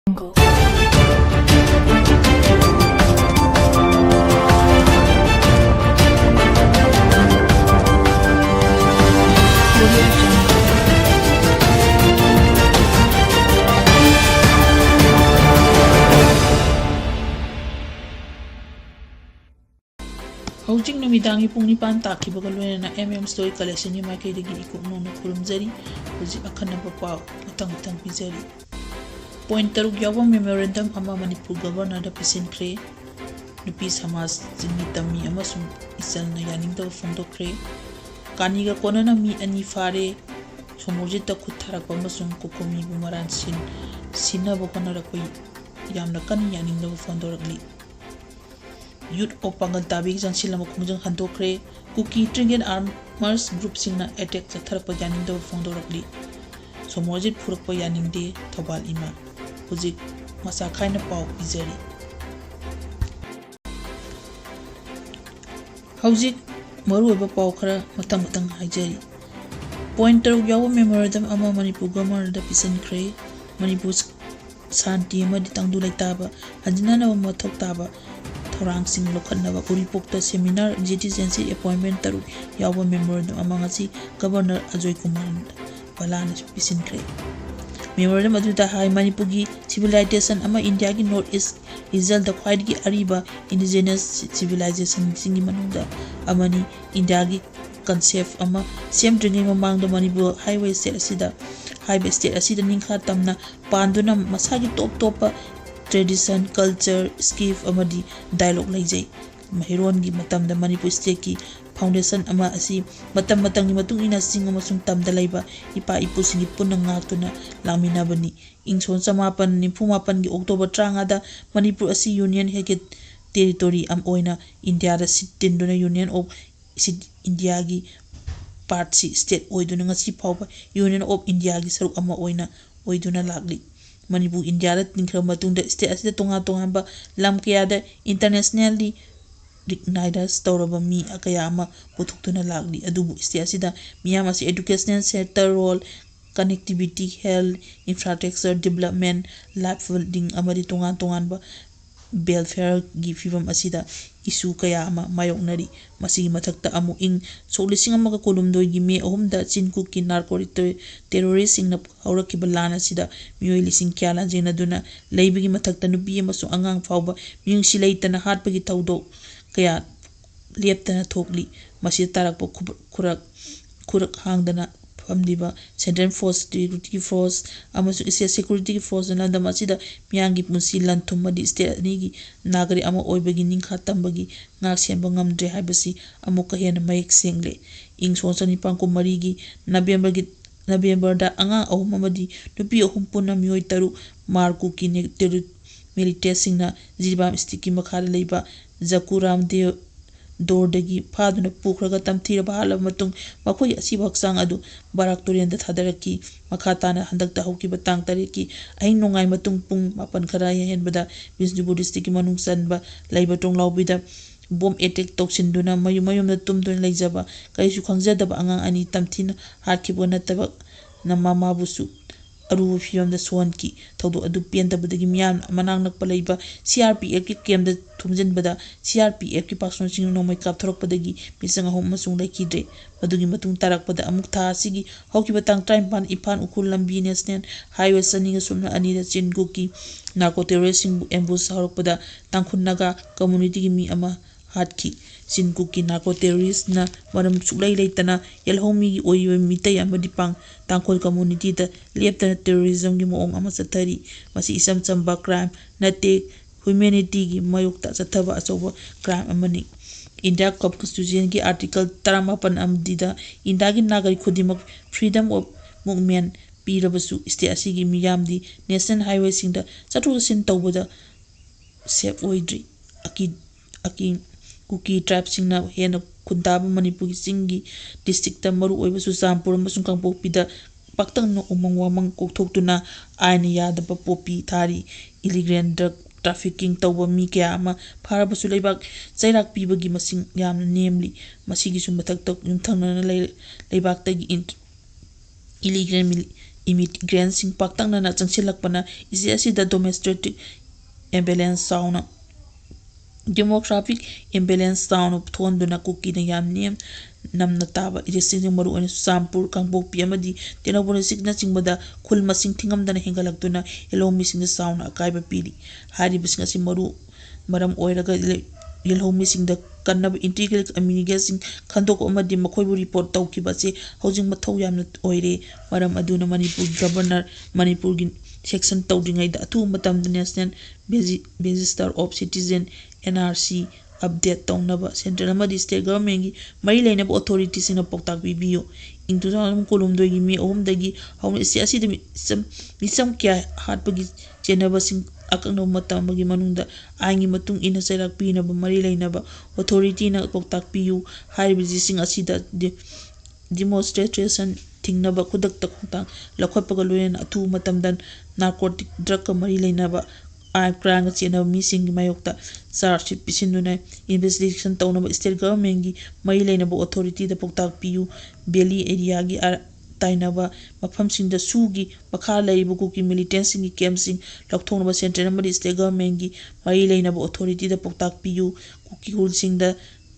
jungle. Hojing numidangi pung nipan taki bagalwen na story collection yung maikay dagi ikong na kurumzari hojik akan na papaw utang pizari. Point tarug yawang memorandum ama Manipur governor da pisinkré Nupi samaj chingmi tammi amasung ichna yaningdba fongdokhre kaniga kona na mi ani fare somojit ta khutharakpa amasung kokomi bumaran sinaba honarakpa yamna kan yaningdba fongdorakli. Youth of Pangal Tabi Jansil Makungjang Handokre, Kuki Tringen Armers Group Singna attack the Tharpa Yaning the Fondorakli. So Mojit Purpa Yaning de Tabal Ima, Hujik Masakaina Pau Izeri. Hujik Maru Paukara Matang Hijeri. Pointer Yawa Memorandum Ama Manipur Gamar the Pisan Cray, Manipur's Santi Maditang Dulaitaba, Hadinana Matok Taba. Orang sing lokan nawa uripokta seminar citizenship appointment taru yawa memorandum amang si governor Ajoy Kumar wala na pisinkré. Memorandum aduda hai Manipugi civilization ama India gi north east result the quite gi ariba indigenous civilization singi manunda amani India gi concept ama same drinking among the Manipur highway state asida ningkha tamna panduna masagi top tradition, culture, skiff amadi dialogue laijay. Mahiron gi matam da Manipur state ki foundation ama asi matam ni matung ina sing amasung tamda laiba ipa ipu singi punang ngakto na lamina bani. Ingson sa mapan ni pumapan gi October tranga da Manipur asi union heket territory am oina India da sitin do na union of India gi part si state oido na ngasi paupa union of India gi saruk ama oina oido na lagli. Manipur India da tingkra matungda state asida tonga ba lam kaya da internationally recognized tawraba mi akaya ama putuktuna lagli adubu state asida miyam asi educational sector role connectivity health infrastructure development life building amadi tonga ba welfare gi fibam asida isu kaya ama mayoknari masigi mathakta amu ing solising ama ka kolumdoi gi me ahumda chinku ki narcotic terrorist sing na haurakkiba lana sida miyoi lising kyala jena duna leibigi mathakta nupi amasu angang fauba miyung silaitana hatpagi tawdo kaya leptana thokli masi tarakpo kurak hangdana famdiba central force security force amasu isia security force na da masida miyangi punsi lantum madi state ni gi nagari ama oibagi ningkha tambagi ngak semba ngamdre haibasi amuka hena mayek sengle ing sonsani pangko marigi November da anga ahum amadi nupi ahum puna miyoi taru marku ki ne teru military singna jibam stiki makhara leiba Jakuram de Dordagi Paduna Pukraga Tamtira Bahala Matung Makoi Asibak adu Barak Torian da Tadaraki Makatana Handakta Hoki Batang Tariki Ain Nongai Matung Pung Mapan Karaya Hen Bada Bisnu Buddhistiki Manung Sanba Laibatong Laubida Bomb attack toxin duna mayum na tumdun laijaba kaisu khangjadaba angang ani tamthina hatkibo nataba na mama busu aru fiom da sonki thodo adu pientabadagi myan manang nakpalaiba CRPF ki kemda thumjin bada CRPF ki pasno sing no mai kap thorok padagi misanga hom masung laikidre madugi matung tarak pada amuk tha sigi hoki batang time pan ifan ukul lambi national highway saninga sumna ani da chingu ki narco terrorism ambush harok pada tangkhun naga community gi mi ama hatki sinku ki narco terrorist na maram suklai leitana yelhomi gi oiwe mitai amadi pang tangkhol community da leptana terrorism gi moong ama sathari masi isam chamba crime nate humanity gi mayokta sathaba asoba crime amani India Constitution gi article 38 amdida India gi nagari khudimak freedom of movement pirabasu state asigi miyamdi national highway singda chatu sin tawbada safe oidri aki Kuki tribe singna hena kundaba Manipur singi district ta maru oiba su Sampur amasung Kangpokpida paktang no umang wamang kokthokduna aina yadaba popi thari illegal drug trafficking tawba mi kya ama pharabasu leibak chairak pibagi masing yamna namely masigi su mathakta yumthangna leibak tagi illegal immigrants paktangna changsilakpana isi asida domestic imbalance sauna demographic imbalance sauna thonduna kuki na yamni namna taba irising maru ani sampur kangbopi amadi tenabone signa chingmada khul masing thingamdana hengalakduna elomi sing sauna akaiba piri hari bisinga si maru maram oiraga yelhomi sing da kannab integral communication khandok amadi makhoibu report tawkiba se housing mathau yamna oire maram aduna manipur governor manipur gi section tawdingai da atu matam national register of citizen NRC update taunaba central amadi state government gi mari lainaba authority sina poktak bibiyo in 2000 kolumdoi gi mi ohumdagi hauna siasi de misam kya hatpagi chenaba sing akangno matamagi manunda aingi matung ina serak pina ba mari lainaba authority na poktak piyu haribi sing asida demonstration tingnaba kudak takutang lakhotpaga loyen atu matamdan narcotic drug ka mari lainaba crime chena missing mayokta charge pisinduna investigation tawnaba state government gi mari lainaba authority da poktak piyu valley area gi tainaba mafamsing da sugi makha laibu ku ki militant sing camp sing lakthonaba central amadi state government gi mari lainaba authority da poktak piyu ku ki hulsing da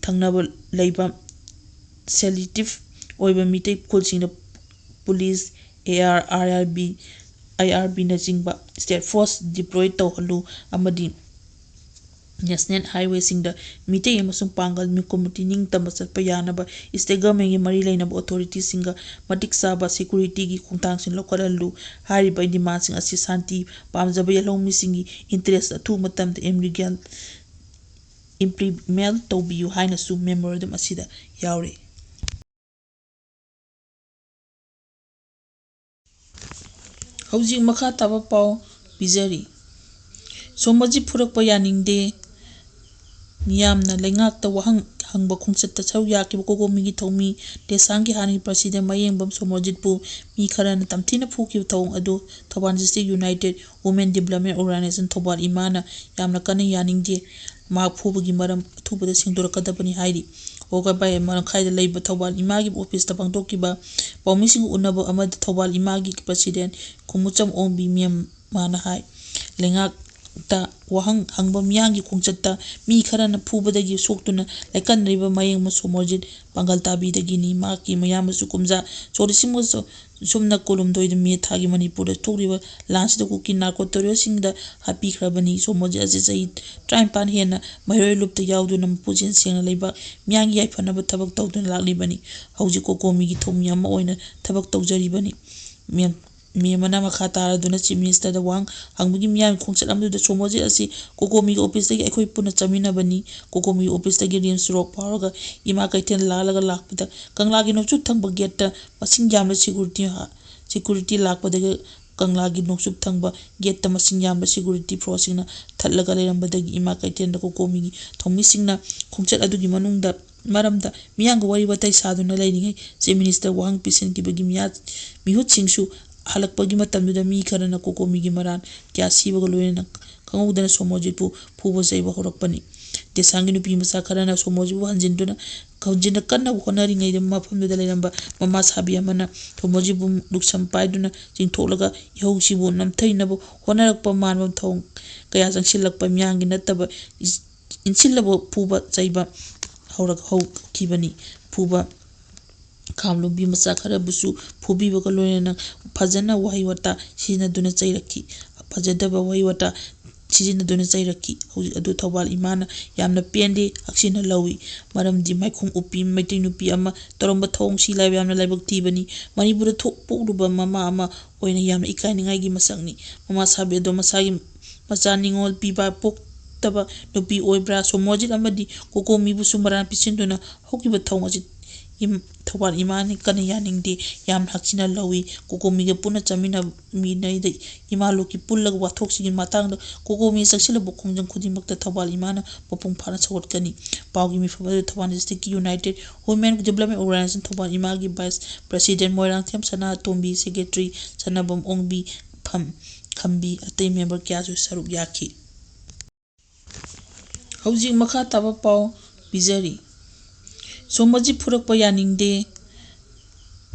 thangnaba laiba selective oiba mitay kulsing da police IRB na jingba state force deployed tawhalu amadi national highway sing da mitay amasung pangal mi community ning tamasat payanaba state government gi mari lainaba authority singa matik saba security gi khungtang sin lokaralu hari by demand sing asi santi pamjaba yalhomi singi interest atu matam da emrigal implement tawbiyu haina su memorandum asida yaure Housing makha taba pau bizari somaji phurak pa yaningde niyamna lengak ta wahang hangba khungchat ta chau yaki ko migi thomi desangi hani president mayengbam somojit pu mi kharana tamthina phuki thong adu thoban district united women development organization thoban imana yamna kana yaningde ma phubugi maram thubada singdura kadapani hairi oga bay maram khaida leiba thoban imagi office ta pangdokiba pawmising unaba amad thoban imagi president kumucham ombi miyam mana hai lengak ta wahang hangba miyangi khungchatta mi kharana phubadagi soktuna lekan riba mayeng masomojit pangal tabi dagi ni maki mayam su kumja chorisim so sumna kolumdoi de mi thagi manipur da thoriba lans da kuki narcotorio singda happy khrabani somoji ajai try pan hena mayroi lupta yawdu nam pujin sengna leiba miyangi yai phanaba thabak tawdun laklibani hauji kokomi gi thomi ama oina thabak tawjari bani mi mana makha tara duna chief minister da wang hangbugi miyam khongchat amdu da somoji asi kokomi office da ekhoi puna chamina bani kokomi office da rims rock paraga ima kaiten lalaga lakpida kanglagi no chu thangba gate ta masing yamla security lakpada kanglagi no chu thangba gate ta masing yamla security force na thallaga leramba da ima kaiten da kokomi thomi singna khongchat adugi manungda maramda miyang wari batai saduna lainingai chief minister wang pisen ki bagi mihut singsu halakpagi matamduda mi kharana kokomi gi maran kya sibaga loina kangudana somoji pu phubo jaiba horakpani desangi nupi masa kharana somoji bu hanjinduna kaunjina kanna honari ngai ma famduda leiramba mama sabi amana somoji bu luksam paiduna jingtholaga yausi bu namthainabo honarakpa manba thong kaya jangsilakpa myangi nataba insilabo phuba jaiba horak hau kibani phuba kamlubi masa khara busu phubi baga loina phajana wahi wata sina duna chairaki phajadaba wahi wata sina duna chairaki hoji adu thobal imana yamna pende aksina lawi maram di maikhum upi maitai nupi ama toromba thong si lai yamna laibak tibani manipur pokluba mama ama oina yamna ikainingai gi masakni mama sabe do masagi machaningol piba pok taba nupi oibra somojit amadi kokomi bu sumaran pisinduna hokiba thong ajit thobal imani kana yaningde yam hakchina lawi kokomi ge puna chamina mi nai de imalu ki pullag wathok sigin matang kokomi saksila bokhongjang khudimakta thobal imana popong phana chawat kani pawgi mi phaba thobal district united women development organization thobal imagi vice president moirang them sana tombi secretary sanabam ongbi khambi atei member kya su saruk yakhi hauji makha taba paw bizari somaji phurak pa yaningde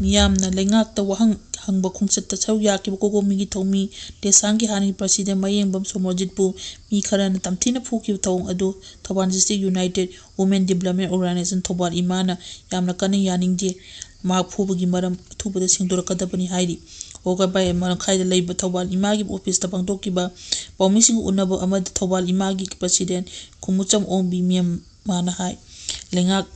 niyamna lengak ta wahang hangba khongchatta saruk yakiba kokomigi thongmi desanggi hani president mayengbam somorjitpu mi kharana tamthina phukiba thong adu Thobal District United Women Development Organization Thobal Imana yamna kana yaningde mak phubagi maram thubada singdorakadabani hairi oga bay maram khaida leiba Thobal imagi office ta pangtokiba pawmising unaba amad Thobal imagi president kumucham ombi miyam mana hai lengak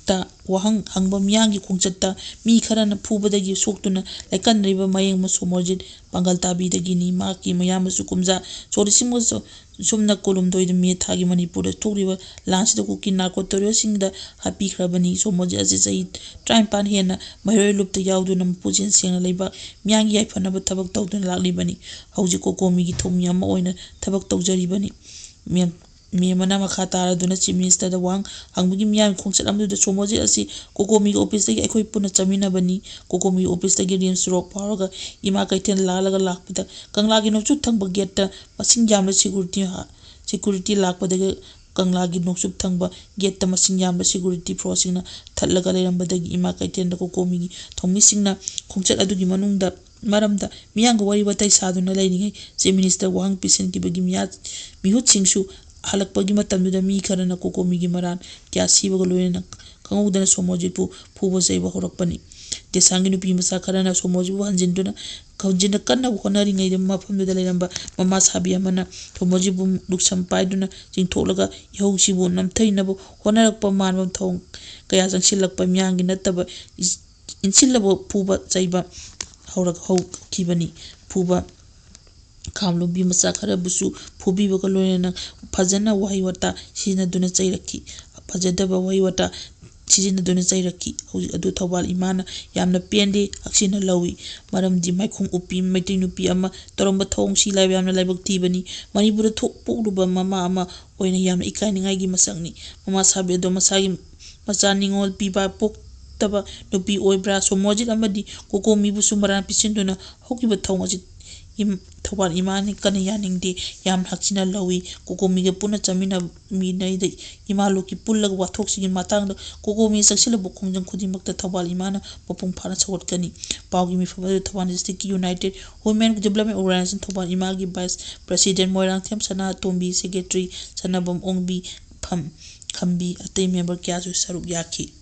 ta wahang hangba miyangi khongchatta mi kharana phubadagi soktuna laikan riba mayeng ma somorjit pangal tabi dagi ni maki mayam su kumja chorisimgo sumna kolum doid mi thagi Manipur da thoriba lansida ku kin narcotorio singda happy khrabani somorjit ase sai try pan hena mayroi lupta yawduna pujin sengna leiba miyangi yaifanaba thabak tawduna laklibani hauji kokomi gi thomi ama oina thabak tawjaribani mi mana makha taraduna chief minister da wang hangbagi miyam khongchat amdu somorjit asi kokomi office dagi ekhoi puna chamina bani kokomi office dagi rims rock paraga ima kaiten lalaga lakpada kanglagi nokchu thangba gate ta masing jamla security lakpada kanglagi nokchu thangba gate ta masing jamla security forcing na thallaga lerambadagi ima kaiten da kokomi thongmi singna khongchat adugi manungda maramda miyang wari watai saduna lainingai chief minister wang pisin kibagi mihut singsu halakpagi matamduda mi kharana kokomigi maran kya sibaga loina kangudana somorjitpu phuba jaiba horakpani desangi nupi masa kharana somorjitpu hanjinduna kaunjina kanna honari ngai de mafamduda leiramba mama sabi amana somorjitpu luksam paiduna jingtholaga yausibu namthainabo honarakpa manbam thong kaya jangsilakpa miyangi nattaba insilabo phuba jaiba horak kibani phuba kamlumbi masa khara busu phubi baga loina fajana wahi wata sina duna chairaki fajadaba wahi wata sina duna chairaki hauji adu Thobal imana yamna pende aksina lawi maramdi maikhong upi maitai nupi ama toromba thong si lai yamna laibak tibani Manipur thok pokruba mama ama oina yamna ikainingai gi masangni mama sabi ado masagi macha ningol piba pok taba nupi oibra somorjit amadi kokomi bu sumaran pisinduna hokiba thong aji Thobal imani kana yaningde yam hakchina lawi kokomi ge puna chamina mi nai de imalu ki pullag wathok sigin matang kokomi saksila bokongjang khudimakta Thobal imana popong phana chawat kani pawgi mi fabadu Thobal District United Women Development Organization Thobal imagi vice president moirang them sana tombi secretary sanabam ongbi khambi atei member kya su saruk yaki